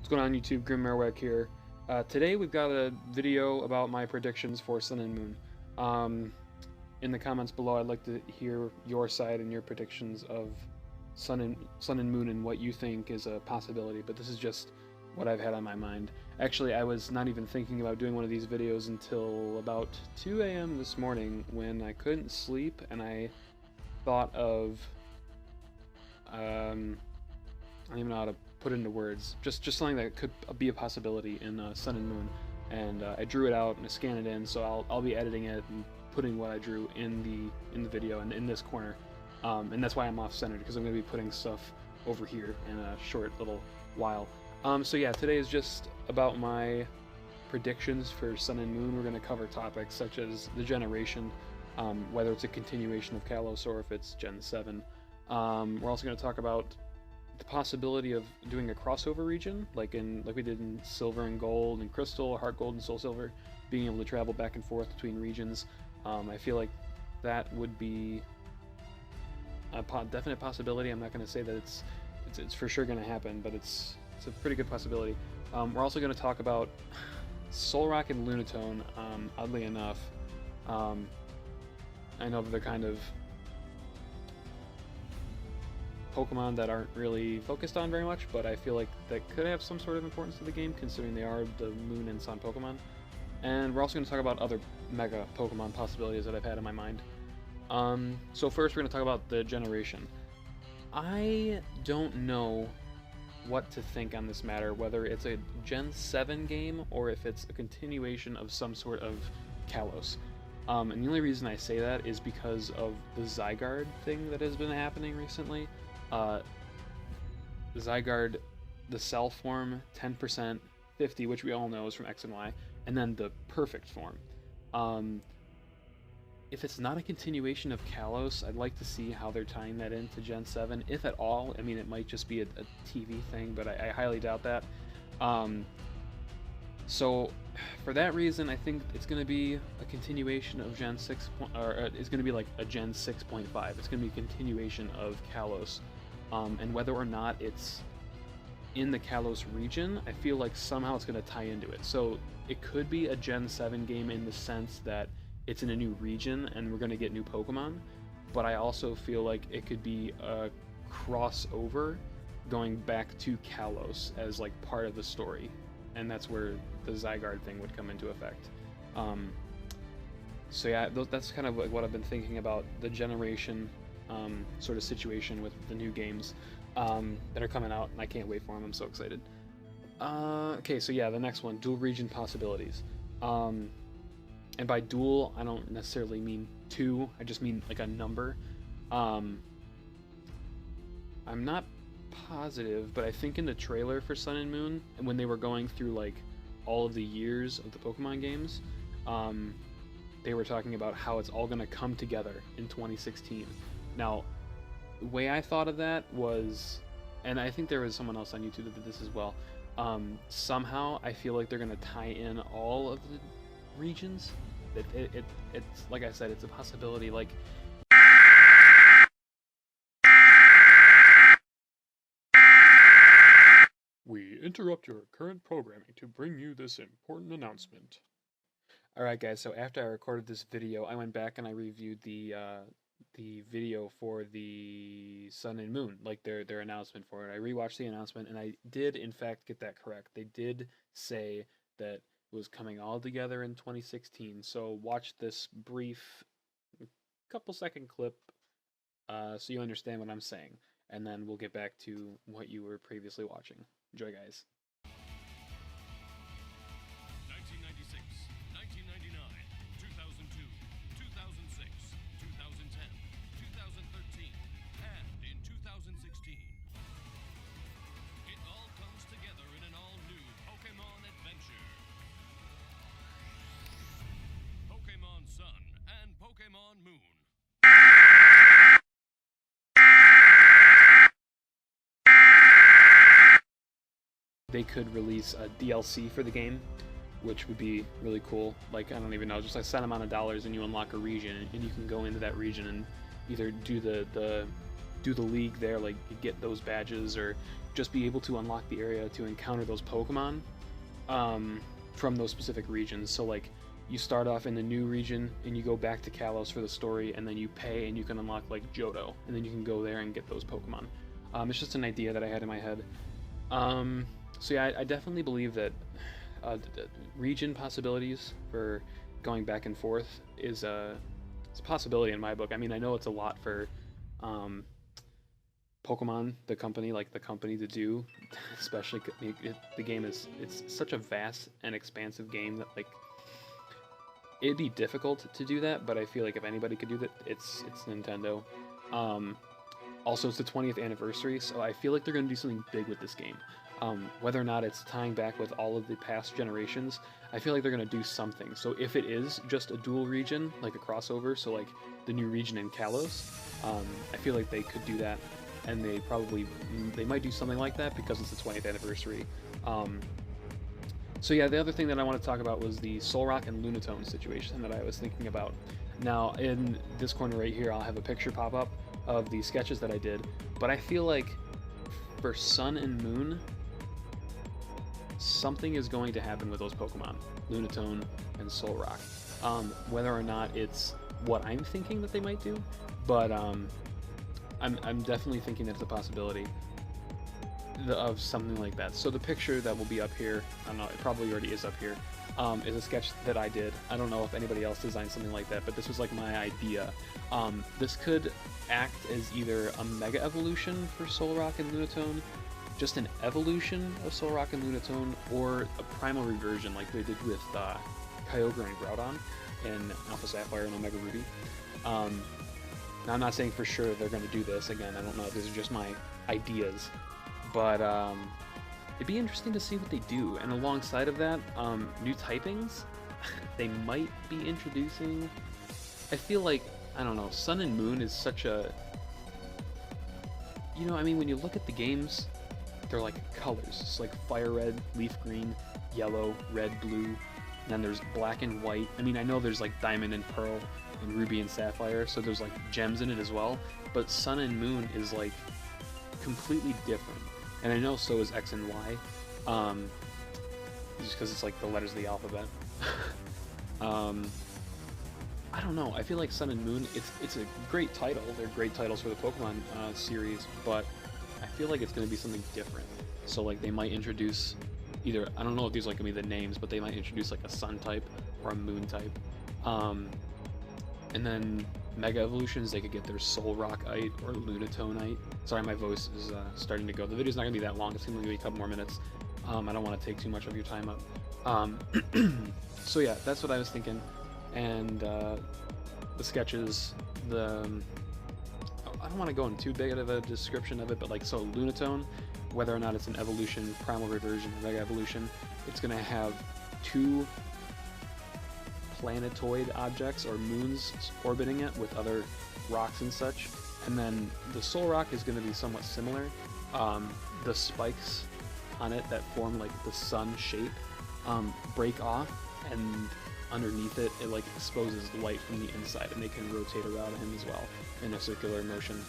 What's going on YouTube? GrimMarowak here. Today we've got a video about my predictions for Sun and Moon. In the comments below I'd like to hear your side and your predictions of Sun and Moon and what you think is a possibility, but this is just what I've had on my mind. Actually, I was not even thinking about doing one of these videos until about 2 a.m. this morning when I couldn't sleep and I thought of... I don't even know how to put into words. Just something that could be a possibility in Sun and Moon, and I drew it out and I scanned it in. So I'll be editing it and putting what I drew in the video and in this corner, and that's why I'm off centered, because I'm going to be putting stuff over here in a short little while. So yeah, today is just about my predictions for Sun and Moon. We're going to cover topics such as the generation, whether it's a continuation of Kalos or if it's Gen 7. We're also going to talk about the possibility of doing a crossover region, like we did in Silver and Gold and Crystal, Heart Gold and Soul Silver, being able to travel back and forth between regions. I feel like that would be a definite possibility. I'm not going to say that it's for sure going to happen, but it's a pretty good possibility. We're also going to talk about Solrock and Lunatone. Oddly enough, I know that they're kind of Pokemon that aren't really focused on very much, but I feel like that could have some sort of importance to the game, considering they are the Moon and Sun Pokemon. And we're also going to talk about other Mega Pokemon possibilities that I've had in my mind. So first we're going to talk about the generation. I don't know what to think on this matter, whether it's a Gen 7 game or if it's a continuation of some sort of Kalos. And the only reason I say that is because of the Zygarde thing that has been happening recently. Zygarde, the cell form, 10%, 50, which we all know is from X and Y, and then the perfect form. If it's not a continuation of Kalos, I'd like to see how they're tying that into Gen 7, if at all. I mean, it might just be a TV thing, but I highly doubt that. So for that reason, I think it's going to be a continuation of Gen 6, or it's going to be like a Gen 6.5. It's going to be a continuation of Kalos. And whether or not it's in the Kalos region, I feel like somehow it's going to tie into it. So it could be a Gen 7 game in the sense that it's in a new region and we're going to get new Pokemon, but I also feel like it could be a crossover going back to Kalos as like part of the story, and that's where the Zygarde thing would come into effect. So yeah, that's kind of what I've been thinking about the generation sort of situation with the new games that are coming out, and I can't wait for them. I'm so excited. Okay, so yeah, the next one, dual region possibilities. And by dual, I don't necessarily mean two, I just mean like a number. I'm not positive, but I think in the trailer for Sun and Moon, and when they were going through like all of the years of the Pokemon games, they were talking about how it's all going to come together in 2016. Now, the way I thought of that was, and I think there was someone else on YouTube that did this as well, somehow I feel like they're going to tie in all of the regions. It's like I said, it's a possibility. Like, we interrupt your current programming to bring you this important announcement. Alright guys, so after I recorded this video, I went back and I reviewed the video for the Sun and Moon, like their announcement for it. I rewatched the announcement and I did in fact get that correct. They did say that it was coming all together in 2016. So watch this brief couple second clip so you understand what I'm saying, and then we'll get back to what you were previously watching. Enjoy, guys. 1996, 1999, 2002, 2006, 2010, 2013, and in 2016. It all comes together in an all-new Pokemon adventure. Pokemon Sun and Pokemon Moon. They could release a DLC for the game, which would be really cool. Like, I don't even know, just a set amount of dollars and you unlock a region, and you can go into that region and either do the league there, like you get those badges, or just be able to unlock the area to encounter those Pokemon from those specific regions. So like you start off in the new region and you go back to Kalos for the story, and then you pay and you can unlock like Johto, and then you can go there and get those Pokemon. It's just an idea that I had in my head. So yeah, I definitely believe that the region possibilities for going back and forth is it's a possibility in my book. I mean, I know it's a lot for Pokemon, the company to do, especially the game it's such a vast and expansive game that like it'd be difficult to do that, but I feel like if anybody could do that, it's Nintendo. Also, it's the 20th anniversary, so I feel like they're going to do something big with this game. Whether or not it's tying back with all of the past generations, I feel like they're going to do something. So if it is just a dual region, like a crossover, so like the new region in Kalos, I feel like they could do that, and they might do something like that because it's the 20th anniversary. So yeah, the other thing that I want to talk about was the Solrock and Lunatone situation that I was thinking about. Now, in this corner right here, I'll have a picture pop up of the sketches that I did, but I feel like for Sun and Moon, something is going to happen with those Pokemon, Lunatone and Solrock. Whether or not it's what I'm thinking that they might do, but I'm definitely thinking that it's a possibility of something like that. So the picture that will be up here, I don't know, it probably already is up here, is a sketch that I did. I don't know if anybody else designed something like that, but this was like my idea. This could act as either a Mega Evolution for Solrock and Lunatone, just an evolution of Solrock and Lunatone, or a primal reversion like they did with Kyogre and Groudon in Alpha Sapphire and Omega Ruby. Now, I'm not saying for sure they're going to do this. Again, I don't know. These are just my ideas. But it'd be interesting to see what they do. And alongside of that, new typings, they might be introducing. I feel like, I don't know, Sun and Moon is such a... You know, I mean, when you look at the games, they're like colors. It's like fire red, leaf green, yellow, red, blue. And then there's black and white. I mean, I know there's like diamond and pearl and ruby and sapphire, so there's like gems in it as well. But Sun and Moon is like completely different. And I know so is X and Y, just because it's like the letters of the alphabet. I don't know, I feel like Sun and Moon, it's a great title. They're great titles for the Pokemon series, but I feel like it's going to be something different. So like they might introduce either, I don't know if these are like going to be the names, but they might introduce like a Sun type or a Moon type. And then Mega Evolutions, they could get their Solrockite or Lunatonite. Sorry, my voice is starting to go. The video's not going to be that long. It's going to be a couple more minutes. I don't want to take too much of your time up. So yeah, that's what I was thinking. And the sketches, I don't want to go into too big of a description of it, but like, so Lunatone, whether or not it's an evolution, primal reversion, or Mega Evolution, it's going to have two planetoid objects or moons orbiting it with other rocks and such. And then the Solrock is going to be somewhat similar. The spikes on it that form like the sun shape break off, and underneath it, it like exposes light from the inside, and they can rotate around him as well in a circular motion.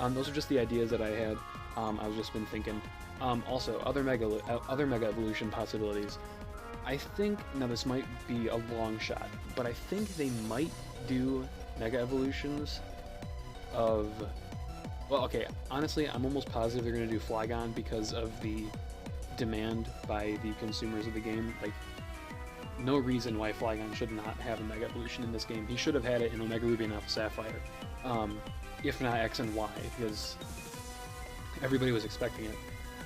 Those are just the ideas that I had. I've just been thinking. Also, other Mega Evolution possibilities. I think, now this might be a long shot, but I think they might do Mega Evolutions of... Well, okay, honestly, I'm almost positive they're going to do Flygon because of the demand by the consumers of the game. Like, no reason why Flygon should not have a Mega Evolution in this game. He should have had it in Omega Ruby and Alpha Sapphire, if not X and Y, because everybody was expecting it.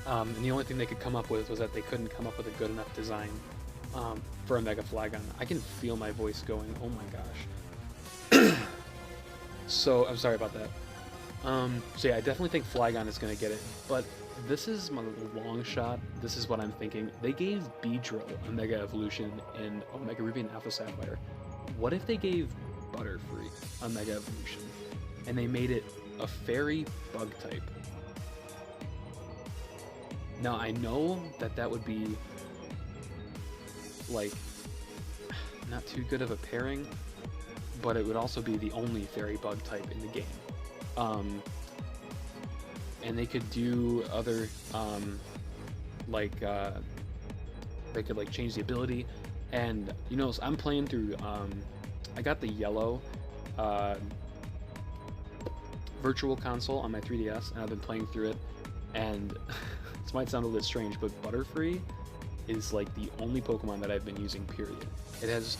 And the only thing they could come up with was that they couldn't come up with a good enough design for a Mega Flygon. I can feel my voice going, oh my gosh. So, I'm sorry about that. So yeah, I definitely think Flygon is going to get it, but this is my long shot. This is what I'm thinking. They gave Beedrill a Mega Evolution in Omega Ruby and Alpha Sapphire. What if they gave Butterfree a Mega Evolution, and they made it a fairy bug type? Now, I know that that would be, like, not too good of a pairing, but it would also be the only fairy bug type in the game. and they could do other like they could like change the ability. And you know, so I'm playing through I got the yellow virtual console on my 3DS, and I've been playing through it, and this might sound a little strange, but Butterfree is like the only Pokemon that I've been using, period. It has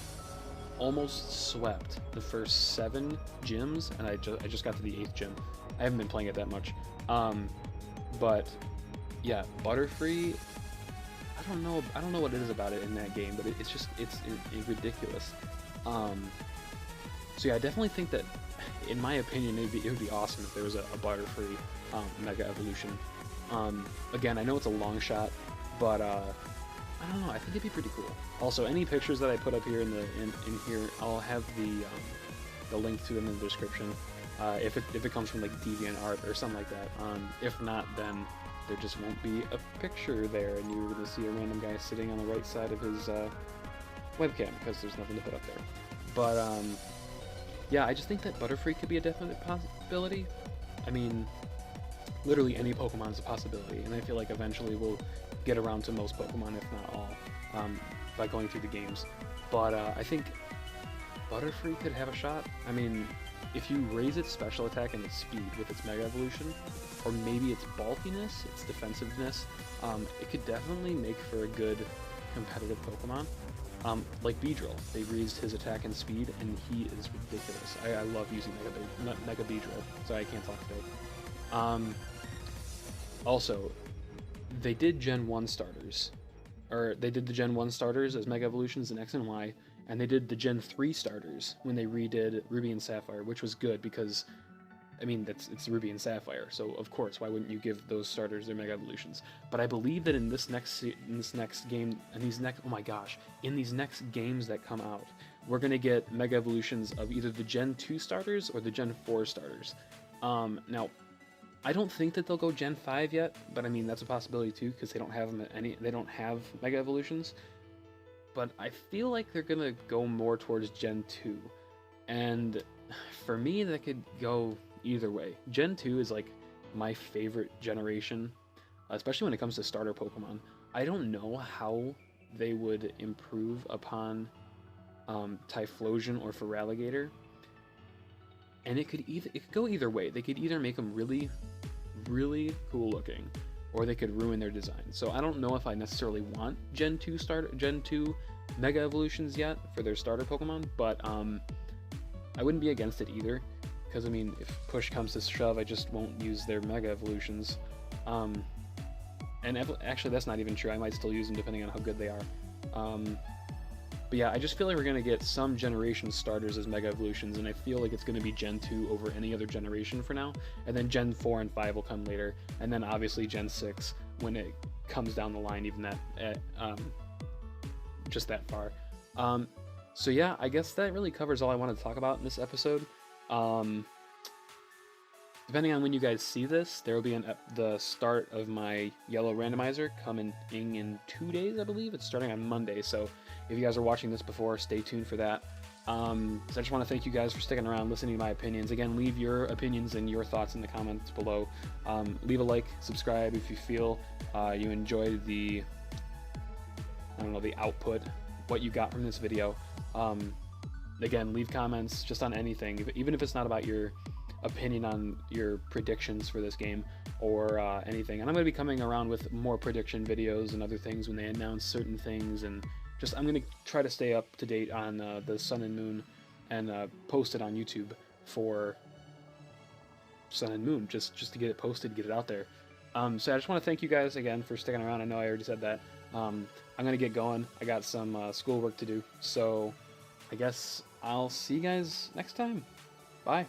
almost swept the first 7 gyms, and I just got to the 8th gym. I haven't been playing it that much. But yeah, Butterfree, I don't know what it is about it in that game, but it's ridiculous. So yeah, I definitely think that, in my opinion, it would be awesome if there was a Butterfree Mega Evolution. Again, I know it's a long shot, but I don't know. I think it'd be pretty cool. Also, any pictures that I put up here in here, I'll have the link to them in the description. If it comes from like DeviantArt or something like that. If not, then there just won't be a picture there, and you're gonna see a random guy sitting on the right side of his webcam because there's nothing to put up there. But yeah, I just think that Butterfree could be a definite possibility. I mean, literally any Pokemon is a possibility, and I feel like eventually we'll get around to most Pokemon, if not all, by going through the games. But I think Butterfree could have a shot. I mean, if you raise its special attack and its speed with its Mega Evolution, or maybe its bulkiness, its defensiveness, it could definitely make for a good competitive Pokemon. Like Beedrill, they raised his attack and speed, and he is ridiculous. I love using Mega Beedrill. Sorry, I can't talk today. Also, they did Gen 1 starters, or they did the Gen 1 starters as Mega Evolutions in X and Y, and they did the Gen 3 starters when they redid Ruby and Sapphire, which was good because, I mean, it's Ruby and Sapphire, so of course, why wouldn't you give those starters their Mega Evolutions? But I believe that in this next game, and in these next games that come out, we're gonna get Mega Evolutions of either the Gen 2 starters or the Gen 4 starters. Now, I don't think that they'll go Gen 5 yet, but I mean that's a possibility too because they don't have they don't have Mega Evolutions. But I feel like they're gonna go more towards Gen 2, and for me that could go either way. Gen 2 is like my favorite generation, especially when it comes to starter Pokemon. I don't know how they would improve upon Typhlosion or Feraligatr, and it could go either way. They could either make them really, really cool looking, or they could ruin their design. So I don't know if I necessarily want Gen 2 Mega Evolutions yet for their starter Pokemon, but I wouldn't be against it either, because I mean, if push comes to shove, I just won't use their Mega Evolutions. Actually, that's not even true. I might still use them depending on how good they are. But yeah, I just feel like we're going to get some generation starters as Mega Evolutions, and I feel like it's going to be Gen 2 over any other generation for now, and then Gen 4 and 5 will come later, and then obviously Gen 6 when it comes down the line, even that, just that far. So yeah, I guess that really covers all I wanted to talk about in this episode. Depending on when you guys see this, there will be the start of my yellow randomizer coming in 2 days, I believe. It's starting on Monday, so if you guys are watching this before, stay tuned for that. So I just want to thank you guys for sticking around, listening to my opinions. Again, leave your opinions and your thoughts in the comments below. Leave a like, subscribe if you feel you enjoyed the output, what you got from this video. Again, leave comments just on anything, even if it's not about your opinion on your predictions for this game or anything. And I'm going to be coming around with more prediction videos and other things when they announce certain things, and just I'm going to try to stay up to date on the Sun and Moon and post it on YouTube for Sun and Moon, just to get it posted, get it out there. So I just want to thank you guys again for sticking around. I know I already said that. I'm going to get going. I got some schoolwork to do, so I guess I'll see you guys next time. Bye.